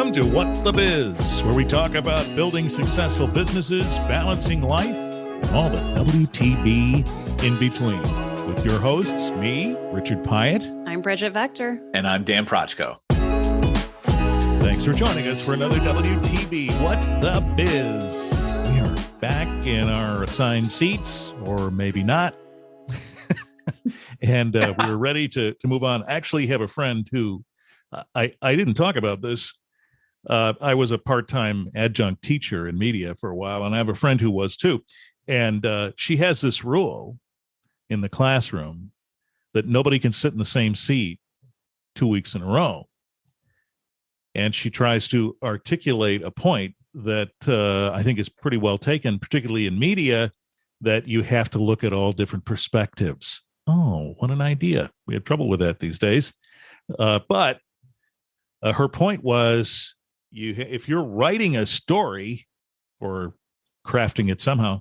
Welcome to What the Biz, where we talk about building successful businesses, balancing life, and all the WTB in between. With your hosts, me, Richard Pyatt. I'm Brigitte Vector. And I'm Dan Prochko. Thanks for joining us for another WTB What the Biz. We are back in our assigned seats, or maybe not. And we're ready to move on. Actually, have a friend who I didn't talk about this. I was a part-time adjunct teacher in media for a while, and I have a friend who was too. And she has this rule in the classroom that nobody can sit in the same seat 2 weeks in a row. And she tries to articulate a point that I think is pretty well taken, particularly in media, that you have to look at all different perspectives. Oh, what an idea. We have trouble with that these days. But her point was, if you're writing a story or crafting it somehow,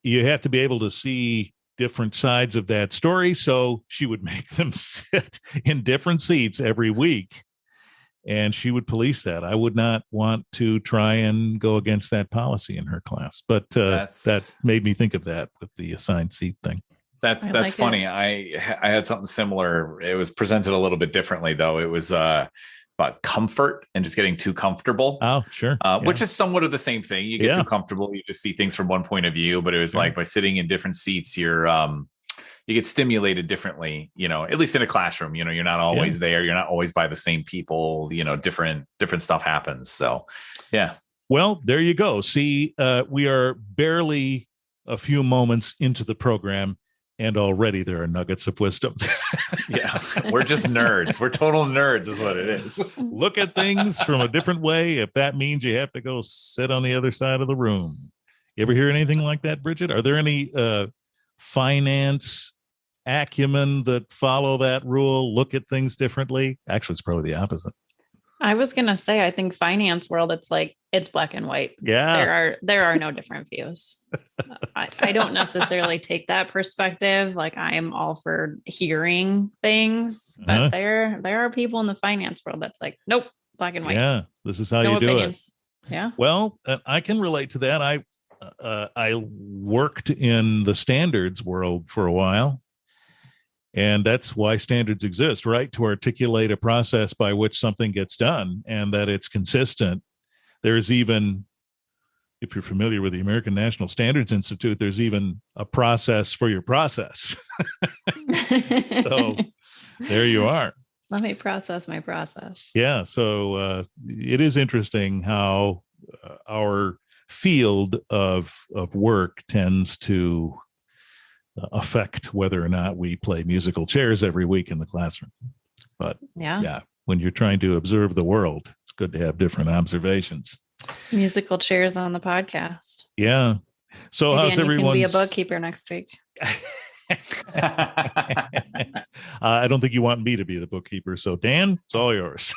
you have to be able to see different sides of that story. So she would make them sit in different seats every week, and she would police that. I would not want to try and go against that policy in her class, but that made me think of that with the assigned seat thing. That's like funny. I had something similar. It was presented a little bit differently, though. It was about comfort and just getting too comfortable. Oh, sure. Which is somewhat of the same thing. You get too comfortable, you just see things from one point of view. But it was like by sitting in different seats, you get stimulated differently. At least in a classroom. You're not always there. You're not always by the same people. Different stuff happens. So, yeah. Well, there you go. See, we are barely a few moments into the program, and already there are nuggets of wisdom. Yeah, we're just nerds. We're total nerds is what it is. Look at things from a different way if that means you have to go sit on the other side of the room. You ever hear anything like that, Brigitte? Are there any finance acumen that follow that rule, look at things differently? Actually, it's probably the opposite. I was going to say, I think finance world, it's black and white. Yeah. There are no different views. I don't necessarily take that perspective. Like, I'm all for hearing things, but there are people in the finance world that's like, nope, black and white. Yeah. This is how no you do opinions. it. Yeah. Well, I can relate to that. I worked in the standards world for a while. And that's why standards exist, right? To articulate a process by which something gets done and that it's consistent. There's even, if you're familiar with the American National Standards Institute, there's even a process for your process. So there you are. Let me process my process. Yeah. So it is interesting how our field of work tends to affect whether or not we play musical chairs every week in the classroom. But yeah, when you're trying to observe the world, it's good to have different observations. Musical chairs on the podcast. Yeah. So hey, how's Dan, everyone? You can be a bookkeeper next week. I don't think you want me to be the bookkeeper. So Dan, it's all yours.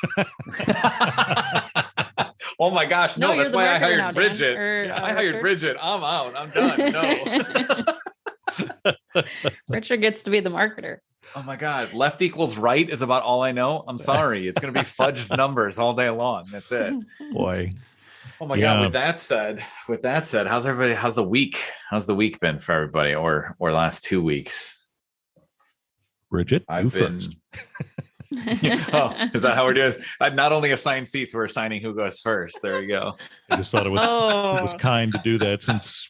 Oh my gosh. No, that's why I hired now, Brigitte. I hired Brigitte. I'm out. I'm done. No. Richard gets to be the marketer. Oh my God. Left equals right is about all I know. I'm sorry. It's going to be fudged numbers all day long. That's it. Boy. Oh my God. With that said, how's everybody? How's the week? How's the week been for everybody or last 2 weeks? Brigitte, first. Oh, is that how we're doing this? Not only assign seats, we're assigning who goes first. There you go. I just thought it was kind to do that since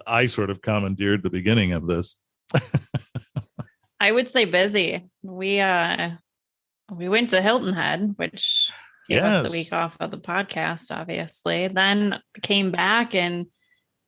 I sort of commandeered the beginning of this. I would say busy. We went to Hilton Head, which gave us a week off of the podcast, obviously. Then came back and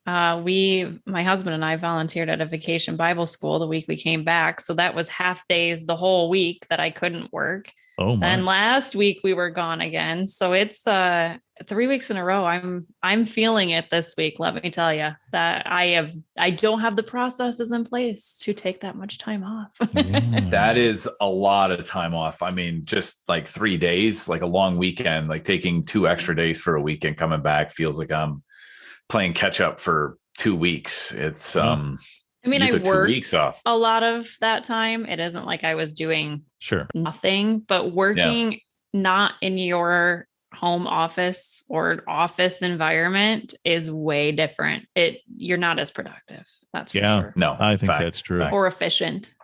my husband and I volunteered at a vacation Bible school the week we came back. So that was half days the whole week that I couldn't work. Oh my. And last week we were gone again. So it's 3 weeks in a row. I'm feeling it this week. Let me tell you that I don't have the processes in place to take that much time off. Yeah. That is a lot of time off. I mean, just like 3 days, like a long weekend, like taking 2 extra days for a weekend coming back feels like I'm playing catch up for 2 weeks. It's I mean, I took 2 worked weeks off a lot of that time. It isn't like I was doing Sure. nothing, but working not in your home office or office environment is way different. You're not as productive. That's for sure. No, I think that's true. Or efficient.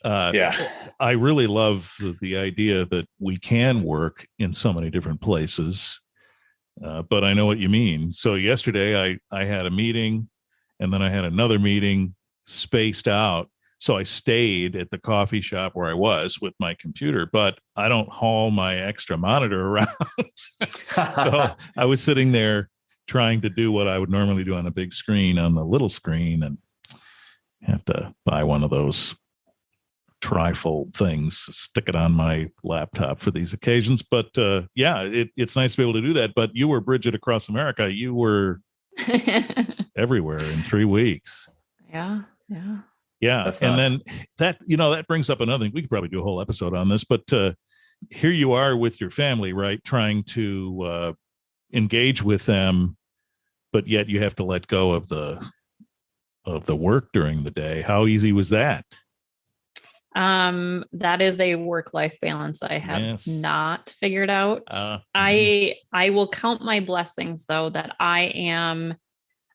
I really love the idea that we can work in so many different places. But I know what you mean. So yesterday I had a meeting, and then I had another meeting spaced out. So I stayed at the coffee shop where I was with my computer, but I don't haul my extra monitor around. So I was sitting there trying to do what I would normally do on a big screen on the little screen, and have to buy one of those trifold things, stick it on my laptop for these occasions. But it's nice to be able to do that. But you were Brigitte across America. You were everywhere in 3 weeks. Yeah. That's and nice. Then that brings up another thing. We could probably do a whole episode on this, but here you are with your family, right? Trying to engage with them, but yet you have to let go of the work during the day. How easy was that? That is a work-life balance I have not figured out. I will count my blessings though, that I am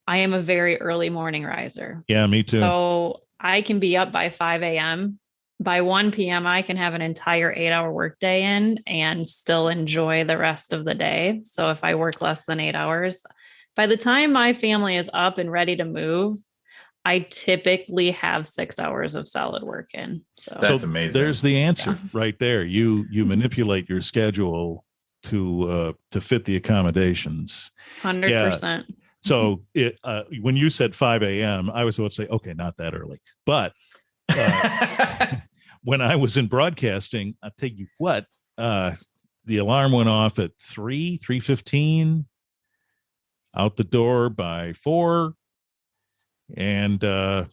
a very early morning riser. Yeah, me too. So I can be up by 5 a.m. By 1 p.m. I can have an entire 8-hour workday in and still enjoy the rest of the day. So if I work less than 8 hours, by the time my family is up and ready to move, I typically have 6 hours of solid work in. So that's amazing. There's the answer right there. You manipulate your schedule to fit the accommodations. 100%. So when you said 5 a.m., I was about to say, okay, not that early. But when I was in broadcasting, I'll tell you what, the alarm went off at 3:15, out the door by 4. And I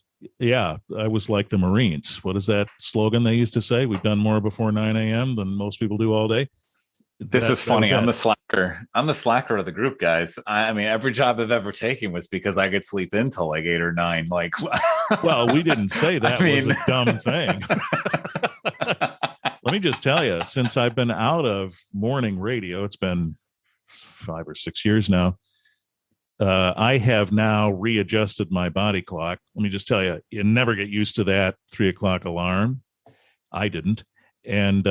was like the Marines. What is that slogan they used to say? We've done more before 9 a.m. than most people do all day. This is funny. I'm the slacker. I'm the slacker of the group, guys. I mean, every job I've ever taken was because I could sleep until like 8 or 9. Like, well, we didn't say that was a dumb thing. Let me just tell you, since I've been out of morning radio, it's been 5 or 6 years now. I have now readjusted my body clock. Let me just tell you, you never get used to that 3 o'clock alarm. I didn't. And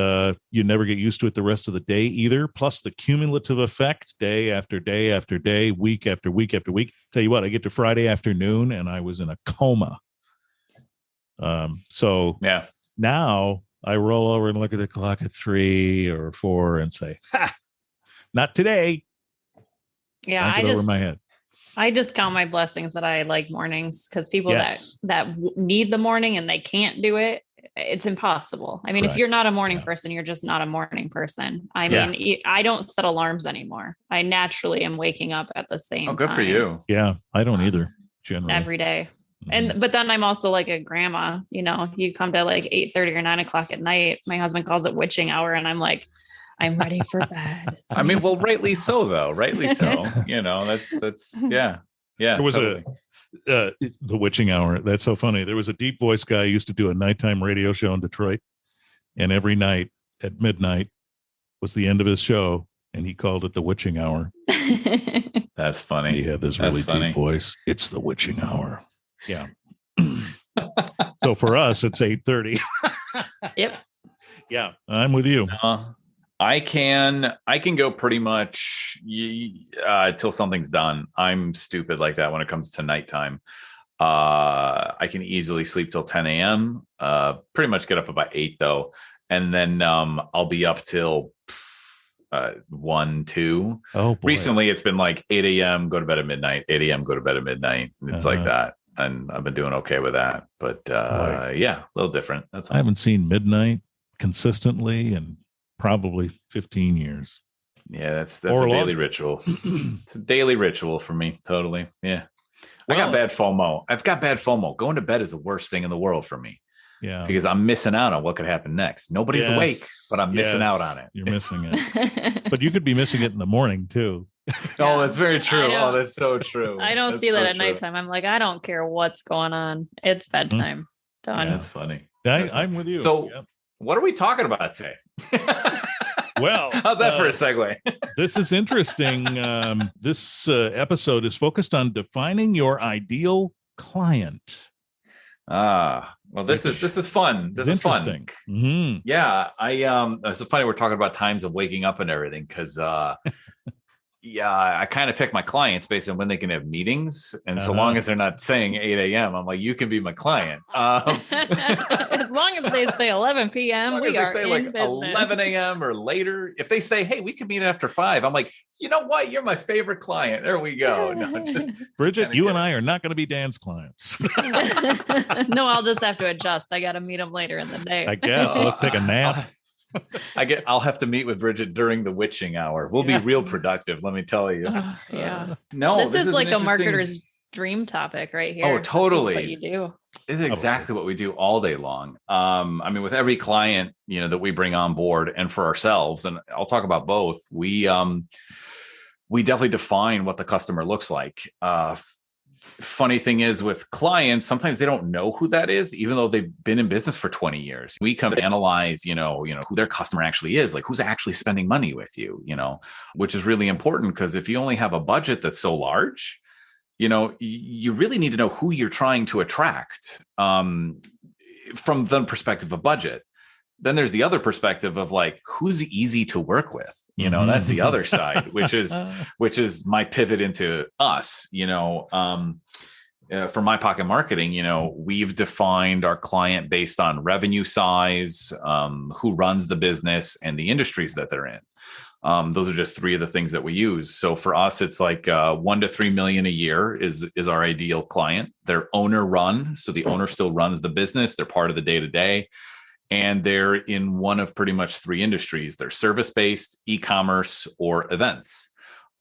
you never get used to it the rest of the day either. Plus the cumulative effect, day after day after day, week after week after week. Tell you what, I get to Friday afternoon and I was in a coma. So now I roll over and look at the clock at 3 or 4 and say, ha, not today. Yeah, over my head. I just count my blessings that I like mornings, because people that need the morning and they can't do it, it's impossible. I mean, if you're not a morning person, you're just not a morning person. I mean, I don't set alarms anymore. I naturally am waking up at the same time. Oh, good for you. Yeah, I don't either, generally. Every day. But then I'm also like a grandma, you come to like 8:30 or 9 o'clock at night. My husband calls it witching hour. And I'm like, I'm ready for bed. I mean, well, rightly so, though. Rightly so. That's yeah. There was the witching hour. That's so funny. There was a deep voice guy who used to do a nighttime radio show in Detroit. And every night at midnight was the end of his show. And he called it the witching hour. That's funny. He had this really deep voice. It's the witching hour. Yeah. So for us, it's 8:30. Yep. Yeah, I'm with you. I can go pretty much till something's done. I'm stupid like that when it comes to nighttime. I can easily sleep till 10 a.m. Pretty much get up about 8 though. And then I'll be up till 1, 2. Oh, boy. Recently it's been like 8 a.m. go to bed at midnight, 8 a.m. go to bed at midnight. It's like that. And I've been doing okay with that. But a little different. That's all. I haven't seen midnight consistently in probably 15 years. Yeah, that's a daily ritual. It's a daily ritual for me. Totally. Yeah. I got bad FOMO. I've got bad FOMO. Going to bed is the worst thing in the world for me. Yeah. Because I'm missing out on what could happen next. Nobody's awake, but I'm missing out on it. You're missing it. But you could be missing it in the morning too. Oh, that's very true. Oh, that's so true. I don't see that at nighttime. I'm like, I don't care what's going on. It's bedtime. Done. Yeah, that's funny. I'm with you. So what are we talking about today? Well, how's that for a segue? This is interesting. This episode is focused on defining your ideal client. Well, this is fun. This is fun. Mm-hmm. Yeah, it's funny we're talking about times of waking up and everything because yeah, I kind of pick my clients based on when they can have meetings. And so long as they're not saying 8 a.m., I'm like, you can be my client. As long as they say 11 p.m., we are say in like business. 11 a.m. or later. If they say, hey, we can meet after 5, I'm like, you know what? You're my favorite client. There we go. No, Bridget, you and I are not going to be Dan's clients. No, I'll just have to adjust. I got to meet them later in the day. I guess I'll take a nap. I'll have to meet with Brigitte during the witching hour. We'll be real productive, let me tell you. Yeah. No, this is like a marketer's dream topic right here. Oh, totally. This is what you do. It's exactly what we do all day long. I mean, with every client, that we bring on board and for ourselves, and I'll talk about both, we definitely define what the customer looks like. Funny thing is with clients, sometimes they don't know who that is, even though they've been in business for 20 years. We come to analyze, who their customer actually is, like who's actually spending money with you, which is really important because if you only have a budget that's so large, you really need to know who you're trying to attract from the perspective of budget. Then there's the other perspective of like, who's easy to work with. That's the other side, which is my pivot into us, for My Pocket Marketing, we've defined our client based on revenue size, who runs the business and the industries that they're in. Those are just 3 of the things that we use. So for us, it's like 1 to 3 million a year is our ideal client. They're owner run. So the owner still runs the business. They're part of the day-to-day. And they're in one of pretty much 3 industries. They're service-based, e-commerce, or events.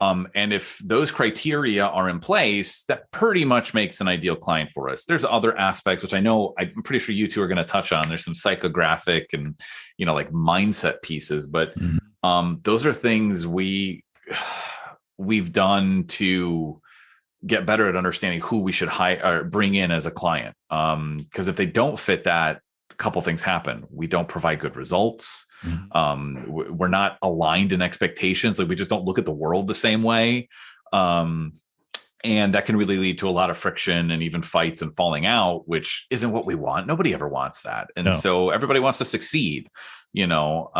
And if those criteria are in place, that pretty much makes an ideal client for us. There's other aspects, which I'm pretty sure you two are going to touch on. There's some psychographic and, like mindset pieces, but those are things we've done to get better at understanding who we should hire or bring in as a client. Because if they don't fit that, couple things happen. We don't provide good results. We're not aligned in expectations. Like we just don't look at the world the same way. And that can really lead to a lot of friction and even fights and falling out, which isn't what we want. Nobody ever wants that. And so everybody wants to succeed. We know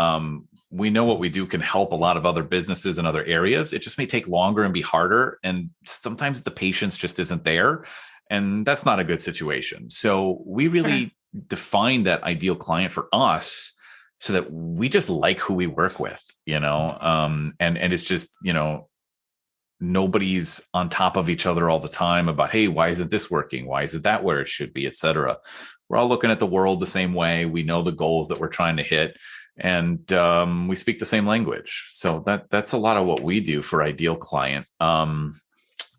what we do can help a lot of other businesses in other areas. It just may take longer and be harder. And sometimes the patience just isn't there. And that's not a good situation. So we really define that ideal client for us so that we just like who we work with, and it's just, nobody's on top of each other all the time about, hey, why isn't this working? Why isn't that where it should be, et cetera. We're all looking at the world the same way. We know the goals that we're trying to hit, and we speak the same language. So that's a lot of what we do for ideal client.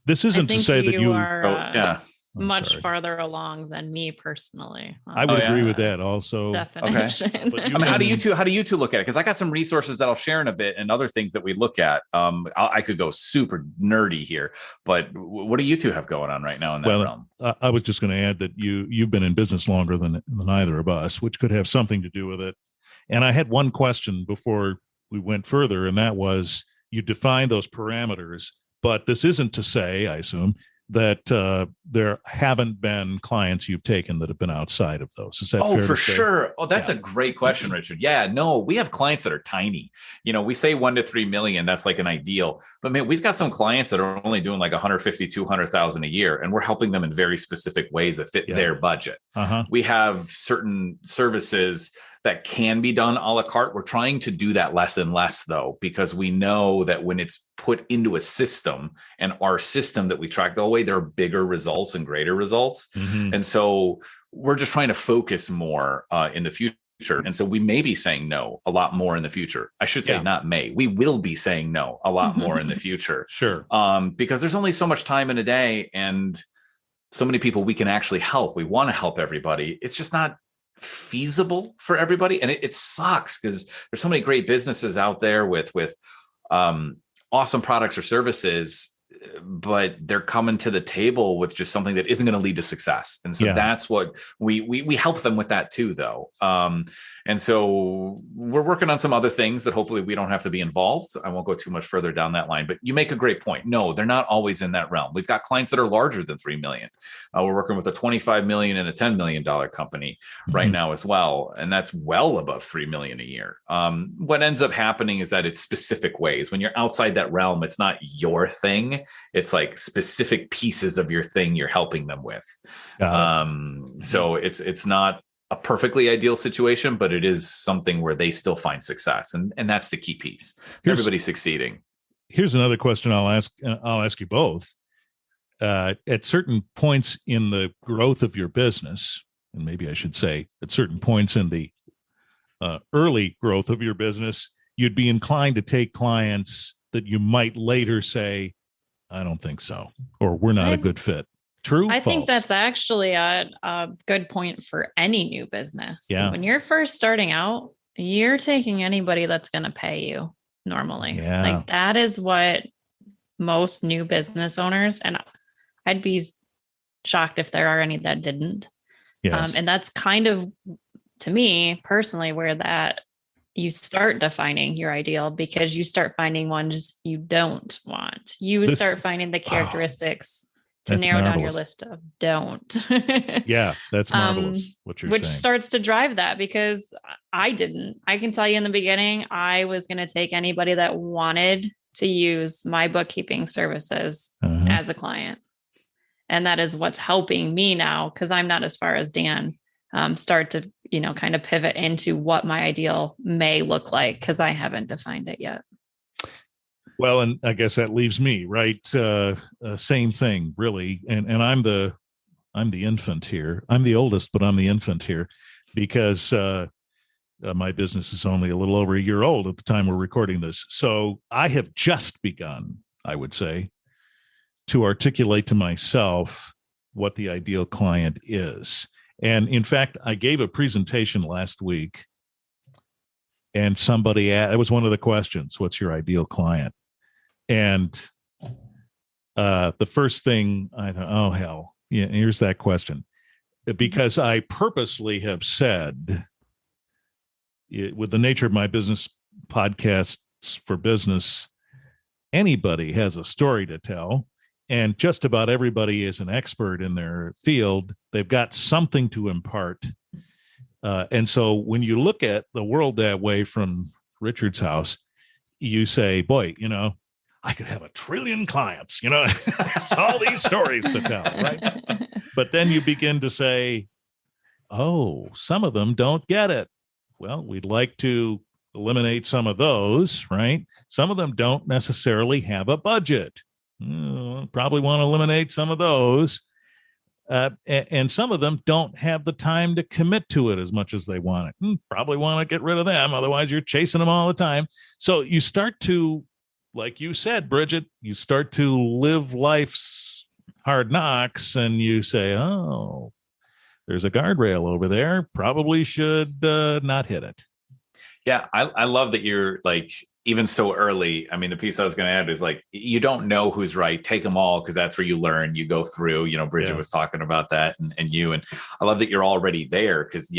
This isn't to say that you are much farther along than me personally. I would agree with that also. Definition. Okay. But how do you two look at it? Because I got some resources that I'll share in a bit and other things that we look at. I could go super nerdy here, but what do you two have going on right now in that realm? I was just going to add that you've been in business longer than either of us, which could have something to do with it. And I had one question before we went further, and that was, you define those parameters, but this isn't to say, I assume, that there haven't been clients you've taken that have been outside of those. Is that fair for to say? Sure. Oh, that's a great question, Richard. Yeah, no, we have clients that are tiny. We say 1 to 3 million. That's like an ideal. But man, we've got some clients that are only doing like 150, 200,000 a year, and we're helping them in very specific ways that fit their budget. We have certain services that can be done a la carte. We're trying to do that less and less, though, because we know that when it's put into a system, and our system that we track the whole way, there are bigger results and greater results. And so we're just trying to focus more in the future. And so we may be saying no a lot more in the future. I should say not may. We will be saying no a lot more in the future. Sure. Because there's only so much time in a day and so many people we can actually help. We want to help everybody. It's just not feasible for everybody, and it sucks because there's so many great businesses out there with awesome products or services, but they're coming to the table with just something that isn't going to lead to success. And so that's what we help them with that too, though. And so we're working on some other things that hopefully we don't have to be involved. I won't go too much further down that line, but you make a great point. No, they're not always in that realm. We've got clients that are larger than 3 million. We're working with a 25 million and a $10 million company right now as well. And that's well above 3 million a year. What ends up happening is that it's specific ways. When you're outside that realm, it's not your thing. It's like specific pieces of your thing you're helping them with. So it's not a perfectly ideal situation, but it is something where they still find success. And that's the key piece. Everybody's succeeding. Here's another question I'll ask you both. At certain points in the growth of your business, and maybe I should say at certain points in the early growth of your business, you'd be inclined to take clients that you might later say, I don't think so, or we're not a good fit. True? I False? think that's actually a good point for any new business. Yeah. When you're first starting out, you're taking anybody that's going to pay you normally. Yeah. Like that is what most new business owners, and I'd be shocked if there are any that didn't. Yes. And that's kind of, to me personally, where that you start defining your ideal, because you start finding ones you don't want. You start finding the characteristics to narrow down your list of don't. Yeah, that's marvelous what you're which saying. starts to drive that, because I can tell you in the beginning, I was going to take anybody that wanted to use my bookkeeping services as a client. And that is what's helping me now, because I'm not as far as Dan, start to, kind of pivot into what my ideal may look like, because I haven't defined it yet. Well, and I guess that leaves me, right? Same thing, really. And I'm the infant here. I'm the oldest, but I'm the infant here, because my business is only a little over a year old at the time we're recording this. So I have just begun, I would say, to articulate to myself what the ideal client is. And in fact, I gave a presentation last week, and somebody asked, it was one of the questions, what's your ideal client? And the first thing I thought, oh, hell, yeah, here's that question. Because I purposely have said, with the nature of my business podcasts for business, anybody has a story to tell. And just about everybody is an expert in their field. They've got something to impart. And so when you look at the world that way from Richard's house, you say, boy, I could have 1 trillion clients, it's all these stories to tell, right? But then you begin to say, oh, some of them don't get it. Well, we'd like to eliminate some of those, right? Some of them don't necessarily have a budget. Probably want to eliminate some of those. And some of them don't have the time to commit to it as much as they want it. Probably want to get rid of them. Otherwise, you're chasing them all the time. So you start to, like you said, Brigitte, you start to live life's hard knocks, and you say, oh, there's a guardrail over there. Probably should not hit it. Yeah, I love that you're like, even so early. I mean, the piece I was going to add is like, you don't know who's right. Take them all, because that's where you learn. You go through, Brigitte was talking about that, and I love that you're already there, because,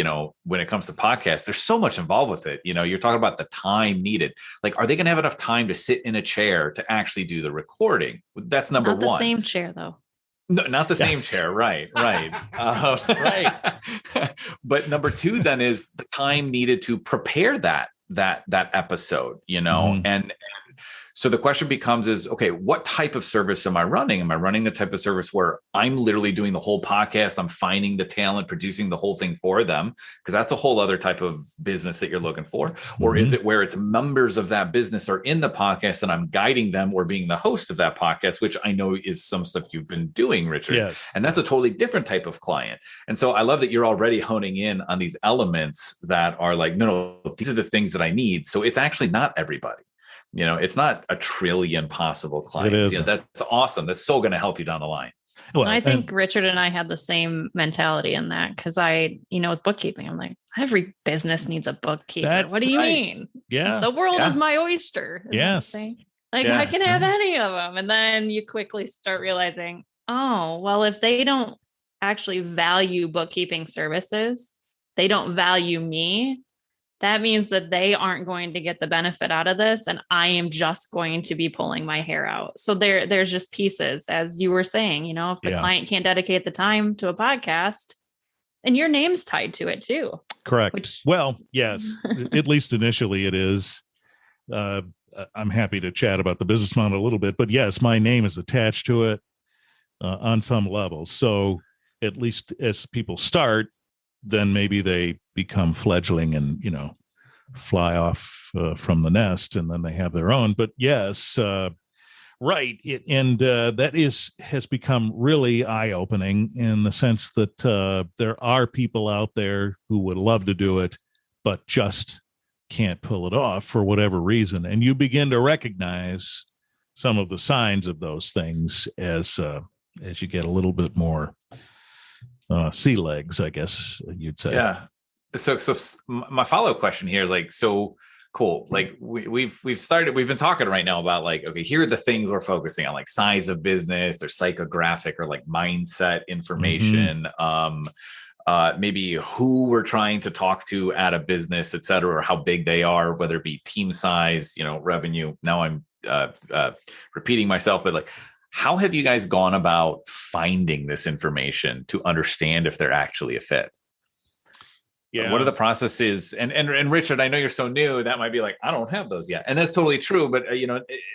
when it comes to podcasts, there's so much involved with it. You're talking about the time needed. Like, are they going to have enough time to sit in a chair to actually do the recording? That's number one. Not the same chair, though. No, not the same chair. Right. Right. But number two then is the time needed to prepare that episode, and so the question becomes is, okay, what type of service am I running? Am I running the type of service where I'm literally doing the whole podcast? I'm finding the talent, producing the whole thing for them, because that's a whole other type of business that you're looking for. Or is it where it's members of that business are in the podcast and I'm guiding them, or being the host of that podcast, which I know is some stuff you've been doing, Richard. Yes. And that's a totally different type of client. And so I love that you're already honing in on these elements that are like, no, these are the things that I need. So it's actually not everybody. It's not 1 trillion possible clients. That's awesome. That's so going to help you down the line. Well, I think Richard and I had the same mentality in that, because with bookkeeping, I'm like, every business needs a bookkeeper. What do you mean? Yeah. The world is my oyster. Yes. Like I can have any of them. And then you quickly start realizing, oh, well, if they don't actually value bookkeeping services, they don't value me. That means that they aren't going to get the benefit out of this. And I am just going to be pulling my hair out. So there's just pieces, as you were saying, if the client can't dedicate the time to a podcast, and your name's tied to it too. Correct. Well, yes, at least initially it is. I'm happy to chat about the business model a little bit, but yes, my name is attached to it on some level. So at least as people start, then maybe they become fledgling and, fly off from the nest, and then they have their own. But yes, right. That has become really eye-opening in the sense that there are people out there who would love to do it, but just can't pull it off for whatever reason. And you begin to recognize some of the signs of those things as you get a little bit more sea legs, I guess you'd say. Yeah. So my follow-up question here is like, so cool. Like we've been talking right now about like, okay, here are the things we're focusing on, like size of business, their psychographic or like mindset information, maybe who we're trying to talk to at a business, et cetera, or how big they are, whether it be team size, revenue. Now I'm repeating myself, but like, how have you guys gone about finding this information to understand if they're actually a fit? Yeah. What are the processes? And Richard, I know you're so new, that might be like, I don't have those yet. And that's totally true. But,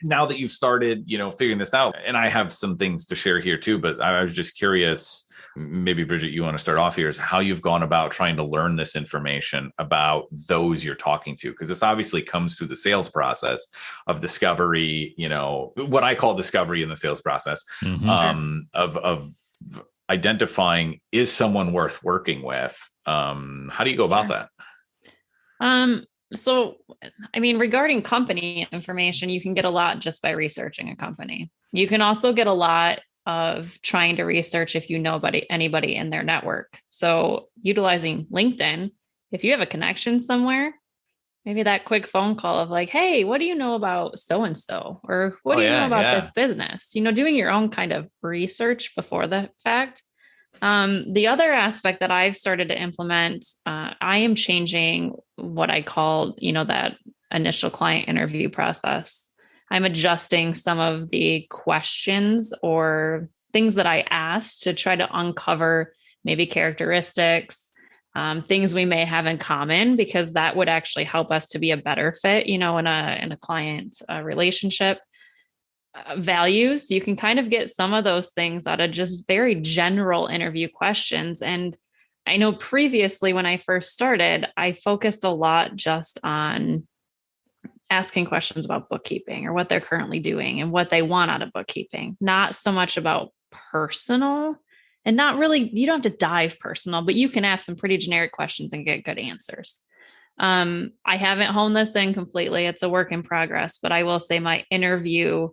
now that you've started, figuring this out, and I have some things to share here too, but I was just curious, maybe Brigitte, you want to start off here, is how you've gone about trying to learn this information about those you're talking to. Because this obviously comes through the sales process of discovery, what I call discovery in the sales process, of identifying, is someone worth working with? How do you go about that? So, regarding company information, you can get a lot just by researching a company. You can also get a lot of trying to research if you know anybody in their network. So utilizing LinkedIn, if you have a connection somewhere, maybe that quick phone call of like, hey, what do you know about so-and-so? Or what do you know about this business? Doing your own kind of research before the fact. The other aspect that I've started to implement, I am changing what I call, that initial client interview process. I'm adjusting some of the questions or things that I ask to try to uncover maybe characteristics, things we may have in common, because that would actually help us to be a better fit, in a client relationship. Values, you can kind of get some of those things out of just very general interview questions. And I know previously when I first started, I focused a lot just on asking questions about bookkeeping or what they're currently doing and what they want out of bookkeeping, not so much about personal, and not really, you don't have to dive personal, but you can ask some pretty generic questions and get good answers. I haven't honed this in completely. It's a work in progress, but I will say my interview,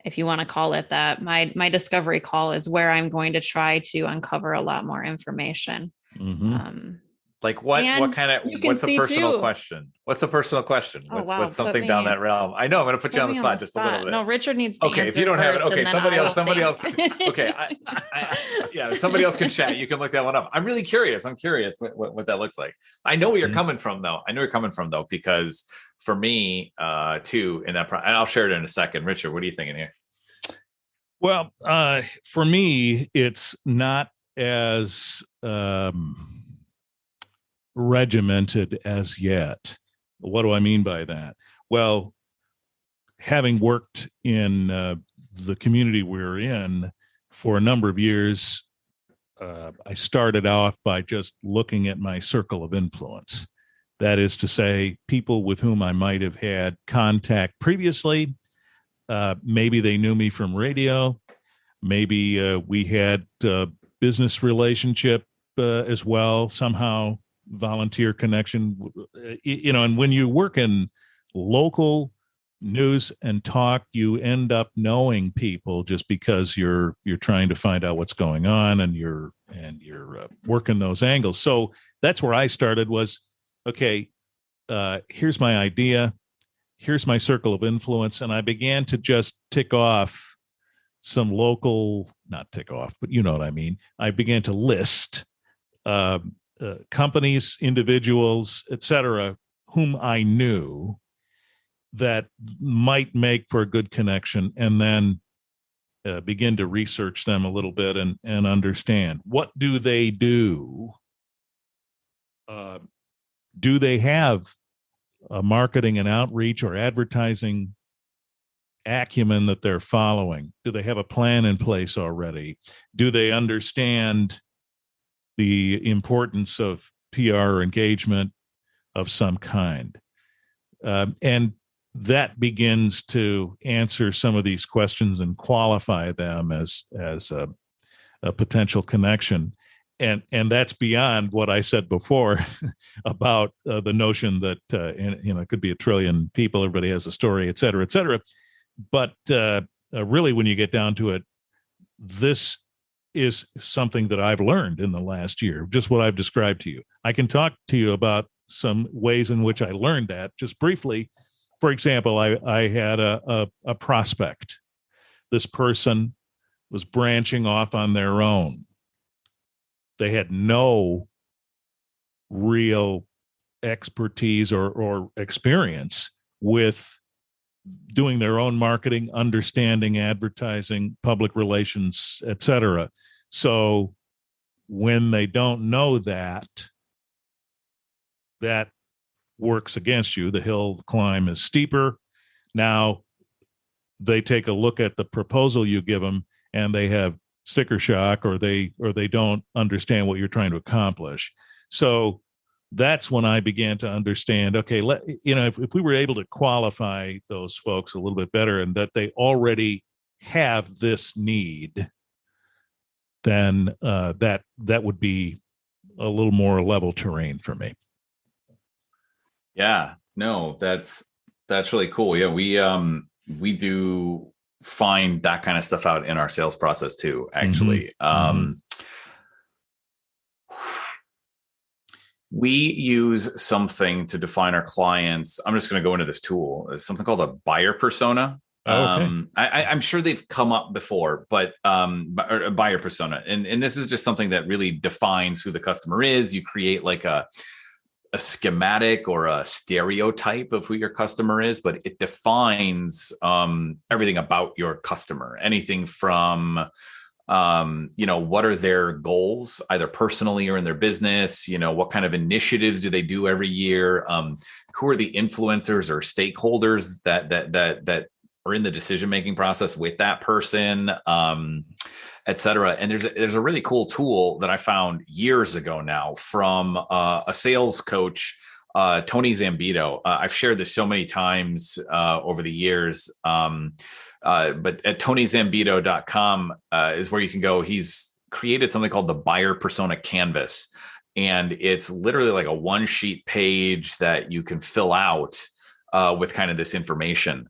if you want to call it that, my discovery call is where I'm going to try to uncover a lot more information. Like what kind of, what's a personal question? What's a personal question? What's something down that realm? I know I'm going to put you on the spot just a little bit. No, Richard needs to answer. Okay, if you don't have it, okay, somebody else. Okay, somebody else can chat. You can look that one up. I'm really curious. I'm curious what that looks like. I know where you're coming from, though. Because for me, too, in that, and I'll share it in a second. Richard, what are you thinking here? Well, for me, it's not as regimented as yet. What do I mean by that? Well, having worked in the community we're in for a number of years, I started off by just looking at my circle of influence. That is to say, people with whom I might have had contact previously. Maybe they knew me from radio. Maybe we had a business relationship as well, somehow volunteer connection, and when you work in local news and talk, you end up knowing people just because you're trying to find out what's going on, and you're working those angles. So that's where I started was, okay, here's my idea. here's my circle of influence. And I began to just tick off some local, not tick off, but you know what I mean. I began to list companies, individuals, etc., whom I knew that might make for a good connection, and then begin to research them a little bit and understand, what do they do? Do they have a marketing and outreach or advertising acumen that they're following? Do they have a plan in place already? Do they understand the importance of PR engagement of some kind? And that begins to answer some of these questions and qualify them as a potential connection. And that's beyond what I said before about the notion that it could be a trillion people, everybody has a story, et cetera, et cetera. But really, when you get down to it, this is something that I've learned in the last year, just what I've described to you. I can talk to you about some ways in which I learned that just briefly. For example, I had a prospect. This person was branching off on their own. They had no real expertise or experience with doing their own marketing, understanding advertising, public relations, etc. So when they don't know that works against you. The hill climb is steeper. Now they take a look at the proposal you give them and they have sticker shock, or they don't understand what you're trying to accomplish. So that's when I began to understand, okay, if we were able to qualify those folks a little bit better and that they already have this need, then that would be a little more level terrain for me. Yeah, no, that's really cool. Yeah, we do find that kind of stuff out in our sales process too, actually. We use something to define our clients. I'm just going to go into this tool. It's something called a buyer persona. Okay. I'm sure they've come up before, but a buyer persona. And this is just something that really defines who the customer is. You create like a schematic or a stereotype of who your customer is, but it defines everything about your customer. Anything from what are their goals, either personally or in their business? What kind of initiatives do they do every year? Who are the influencers or stakeholders that are in the decision-making process with that person, et cetera. And there's a really cool tool that I found years ago now from a sales coach, Tony Zambito. I've shared this so many times over the years. But at TonyZambito.com is where you can go. He's created something called the Buyer Persona Canvas. And it's literally like a one-sheet page that you can fill out with kind of this information.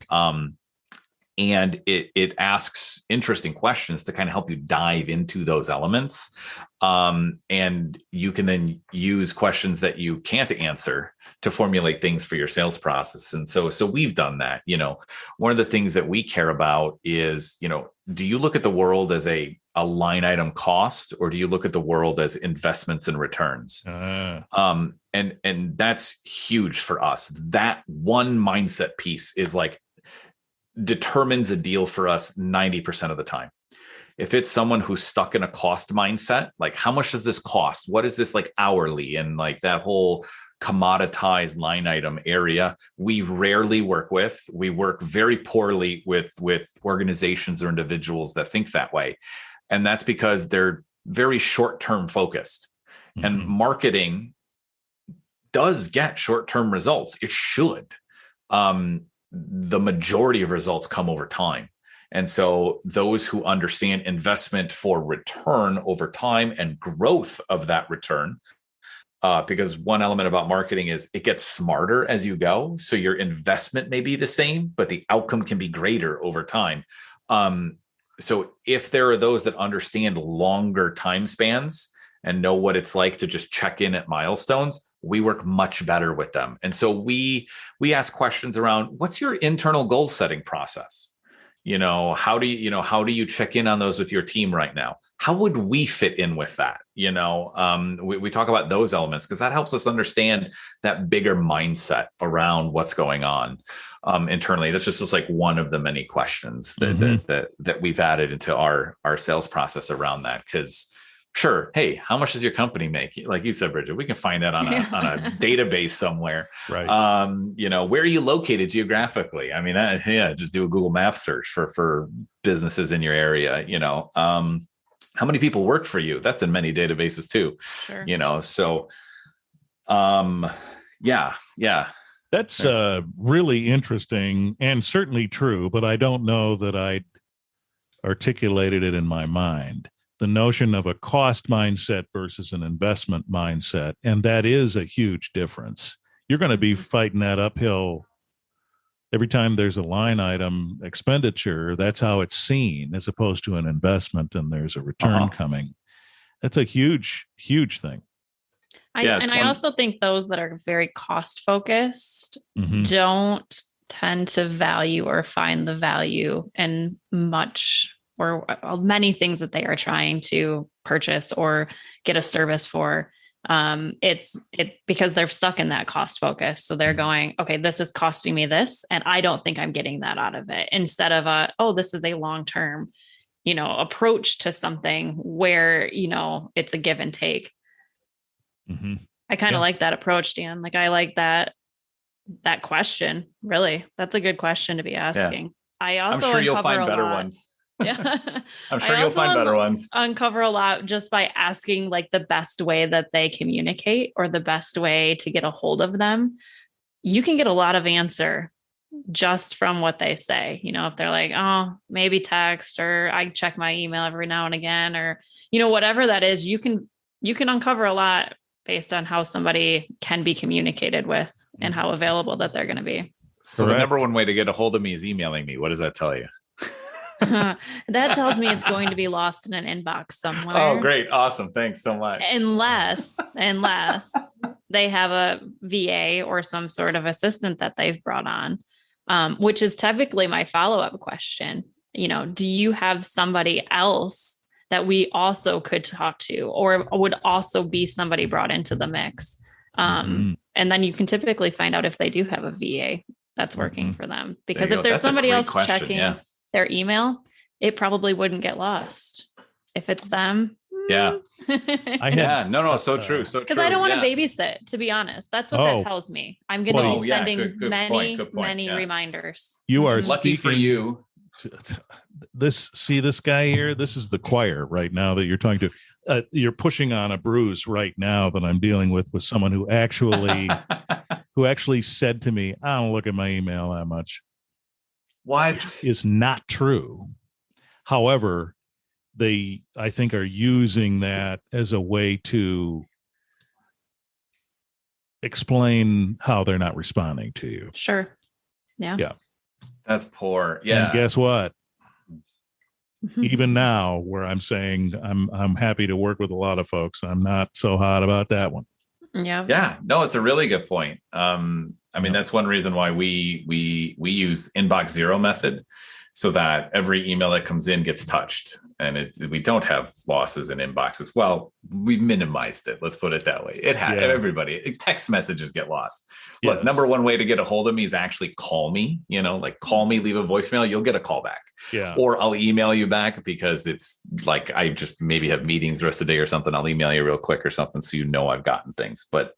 And it asks interesting questions to kind of help you dive into those elements. And you can then use questions that you can't answer to formulate things for your sales process. And so we've done that. One of the things that we care about is, do you look at the world as a line item cost, or do you look at the world as investments and returns? And that's huge for us. That one mindset piece is like determines a deal for us 90% of the time. If it's someone who's stuck in a cost mindset, like how much does this cost? What is this like hourly? And like that whole commoditized line item area, we rarely work with. We work very poorly with organizations or individuals that think that way. And that's because they're very short-term focused. Mm-hmm. And marketing does get short-term results. It should. The majority of results come over time. And so those who understand investment for return over time and growth of that return, because one element about marketing is it gets smarter as you go. So your investment may be the same, but the outcome can be greater over time. So if there are those that understand longer time spans and know what it's like to just check in at milestones, we work much better with them. And so we ask questions around, what's your internal goal setting process? How do you check in on those with your team right now? How would we fit in with that? We talk about those elements because that helps us understand that bigger mindset around what's going on internally. That's just like one of the many questions that we've added into our sales process around that. Because sure, hey, how much does your company make? Like you said, Bridget, we can find that on a database somewhere. Right. Where are you located geographically? I mean, just do a Google Maps search for businesses in your area. How many people work for you? That's in many databases too. Sure. So yeah. That's really interesting and certainly true, but I don't know that I articulated it in my mind. The notion of a cost mindset versus an investment mindset. And that is a huge difference. You're going to be fighting that uphill every time there's a line item expenditure. That's how it's seen, as opposed to an investment and there's a return coming. That's a huge, huge thing. I also think those that are very cost focused don't tend to value or find the value in much or many things that they are trying to purchase or get a service for. It's because they're stuck in that cost focus. So they're going, okay, this is costing me this, and I don't think I'm getting that out of it, instead of this is a long-term, approach to something where, it's a give and take. I kind of like that approach, Dan. Like, I like that question. Really, that's a good question to be asking. Yeah. I also I'm sure you'll find better ones. Yeah. I'm sure you'll find better ones. Uncover a lot just by asking like the best way that they communicate or the best way to get a hold of them. You can get a lot of answer just from what they say. If they're like, oh, maybe text, or I check my email every now and again, or, whatever that is, you can uncover a lot based on how somebody can be communicated with and how available that they're going to be. So the number one way to get a hold of me is emailing me. What does that tell you? That tells me it's going to be lost in an inbox somewhere. Oh, great. Awesome. Thanks so much. Unless they have a VA or some sort of assistant that they've brought on, which is typically my follow-up question. Do you have somebody else that we also could talk to, or would also be somebody brought into the mix? And then you can typically find out if they do have a VA that's working for them, because if there's somebody else checking their email, it probably wouldn't get lost. If it's them. Yeah. So true. So true. Because I don't want to babysit, to be honest. That's what that tells me. I'm going to be sending many reminders. You are lucky for you. This guy here, this is the choir right now that you're talking to. You're pushing on a bruise right now that I'm dealing with someone who actually said to me, I don't look at my email that much. What is not true. However, they, I think, are using that as a way to explain how they're not responding to you. Sure. Yeah. Yeah. That's poor. Yeah. And guess what? Even now, where I'm saying I'm happy to work with a lot of folks, I'm not so hot about that one. Yeah. Yeah. No, it's a really good point. That's one reason why we use inbox zero method, so that every email that comes in gets touched, and we don't have losses in inboxes. Well, we minimized it. Let's put it that way. Everybody, text messages get lost. Yes. Look, number one way to get a hold of me is actually call me, call me, leave a voicemail, you'll get a call back. Yeah. Or I'll email you back, because it's like, I just maybe have meetings the rest of the day or something. I'll email you real quick or something, so I've gotten things. But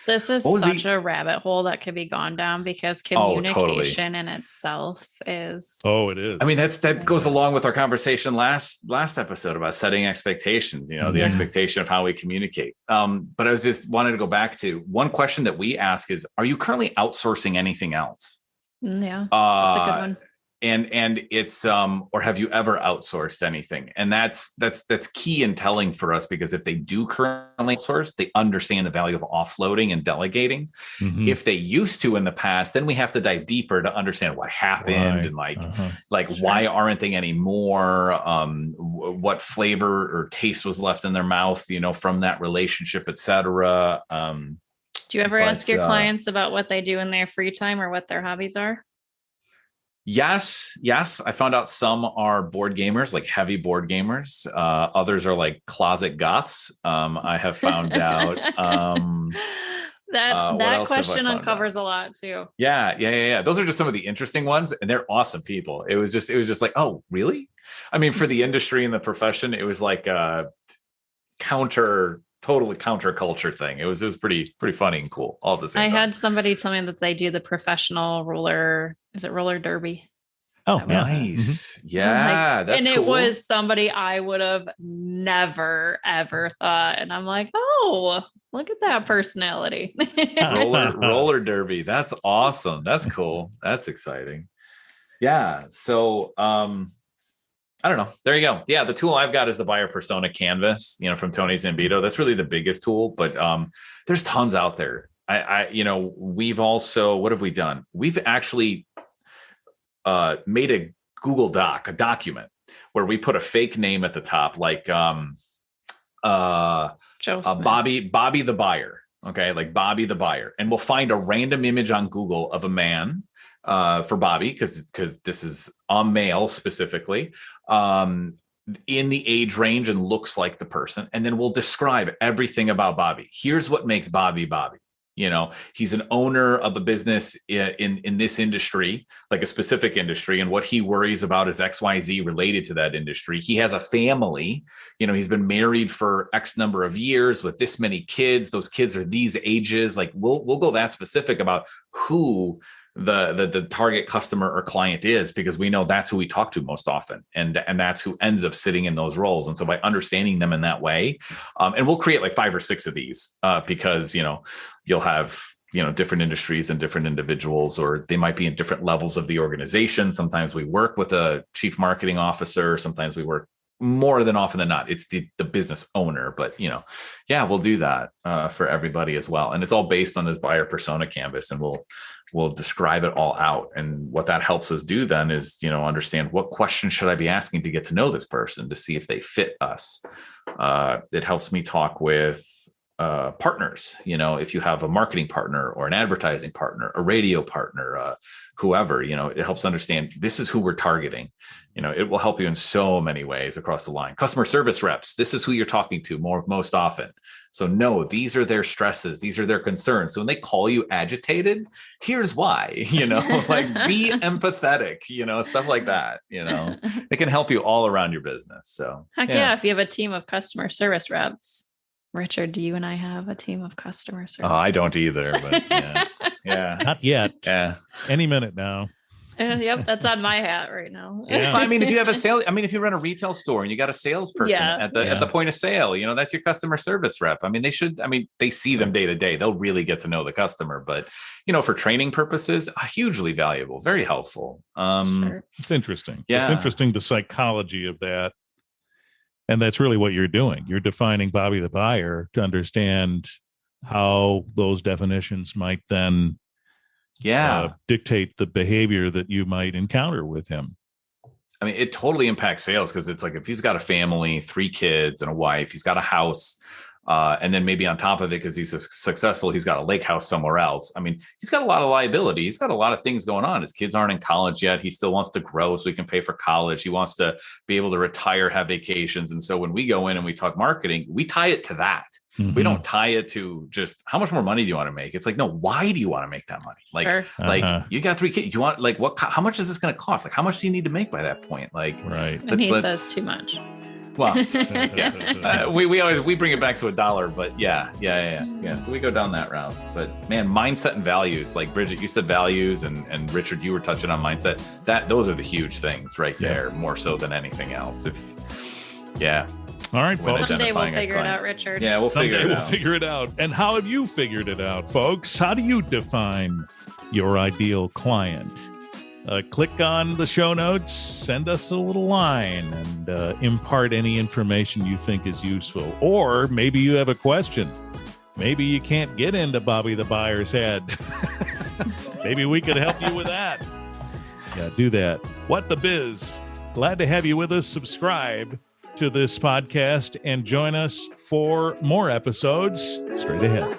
this is such a rabbit hole that could be gone down, because communication in itself is. Oh, it is. I mean, that goes along with our conversation last episode about setting expectations, the expectation of how we communicate. But I was just wanted to go back to one question that we ask is, are you currently outsourcing anything else? Yeah, that's a good one. And it's or have you ever outsourced anything? And that's key and telling for us, because if they do currently outsource, they understand the value of offloading and delegating. If they used to in the past, then we have to dive deeper to understand what happened, and why aren't they anymore? What flavor or taste was left in their mouth, from that relationship, etc. Do you ever ask your clients about what they do in their free time or what their hobbies are? Yes. I found out some are board gamers, like heavy board gamers. Others are like closet goths. I have found out. That question uncovers a lot too. Yeah. Those are just some of the interesting ones, and they're awesome people. It was just like, oh, really? I mean, for the industry and the profession, it was like a totally counterculture thing. It was pretty funny and cool all at the same time. I had somebody tell me that they do the professional roller derby? Oh, nice. Mm-hmm. Yeah, that's cool. It was somebody I would have never, ever thought. And I'm like, oh, look at that personality. roller derby. That's awesome. That's cool. That's exciting. Yeah. So, I don't know. There you go. Yeah. The tool I've got is the buyer persona canvas, from Tony Zambito. That's really the biggest tool, but, there's tons out there. We've also, what have we done? We've actually, made a Google Doc, a document where we put a fake name at the top, like, Bobby the buyer. Okay. Like Bobby the buyer. And we'll find a random image on Google of a man, for Bobby, because this is a male specifically, in the age range and looks like the person. And then we'll describe everything about Bobby. Here's what makes Bobby Bobby. He's an owner of a business in this industry, like a specific industry, and what he worries about is XYZ related to that industry. He has a family, he's been married for X number of years with this many kids. Those kids are these ages. Like we'll go that specific about who the target customer or client is, because we know that's who we talk to most often. And that's who ends up sitting in those roles. And so by understanding them in that way, and we'll create like 5 or 6 of these, because, you'll have, different industries and different individuals, or they might be in different levels of the organization. Sometimes we work with a chief marketing officer. Sometimes we work more than often than not, it's the business owner, but we'll do that for everybody as well. And it's all based on this buyer persona canvas, and we'll describe it all out. And what that helps us do then is, understand what questions should I be asking to get to know this person, to see if they fit us. It helps me talk with partners, if you have a marketing partner or an advertising partner, a radio partner, whoever, it helps understand this is who we're targeting. It will help you in so many ways across the line. Customer service reps, this is who you're talking to most often. So no, these are their stresses. These are their concerns. So when they call you agitated, here's why, like be empathetic, stuff like that, it can help you all around your business. So heck yeah. If you have a team of customer service reps. Richard, do you and I have a team of customer service? Oh, I don't either, but yeah. Not yet. Yeah. Any minute now. Yep, that's on my hat right now. Yeah. I mean, if you have if you run a retail store and you got a salesperson at the point of sale, that's your customer service rep. They see them day to day. They'll really get to know the customer, but for training purposes, hugely valuable, very helpful. Sure. It's interesting. Yeah. It's interesting, the psychology of that. And that's really what you're doing. You're defining Bobby the buyer to understand how those definitions might then dictate the behavior that you might encounter with him. It totally impacts sales, because it's like if he's got a family, 3 kids and a wife, he's got a house, and then maybe on top of it, because he's successful, he's got a lake house somewhere else. He's got a lot of liability. He's got a lot of things going on. His kids aren't in college yet. He still wants to grow so he can pay for college. He wants to be able to retire, have vacations. And so when we go in and we talk marketing, we tie it to that. Mm-hmm. We don't tie it to just how much more money do you want to make? It's like, no, why do you want to make that money? Like, you got 3 kids. You want how much is this going to cost? Like, how much do you need to make by that point? Like, right. And he says too much. Well, yeah, we bring it back to $1, but yeah. So we go down that route. But man, mindset and values, like Brigitte, you said values, and Richard, you were touching on mindset. Those are the huge things right there, more so than anything else. All right, folks. Someday we'll figure it out, Richard. Yeah, we'll figure it out. And how have you figured it out, folks? How do you define your ideal client? Click on the show notes, send us a little line, and impart any information you think is useful. Or maybe you have a question. Maybe you can't get into Bobby the buyer's head. Maybe we could help you with that. Yeah, do that. What the Biz. Glad to have you with us. Subscribe to this podcast and join us for more episodes straight ahead.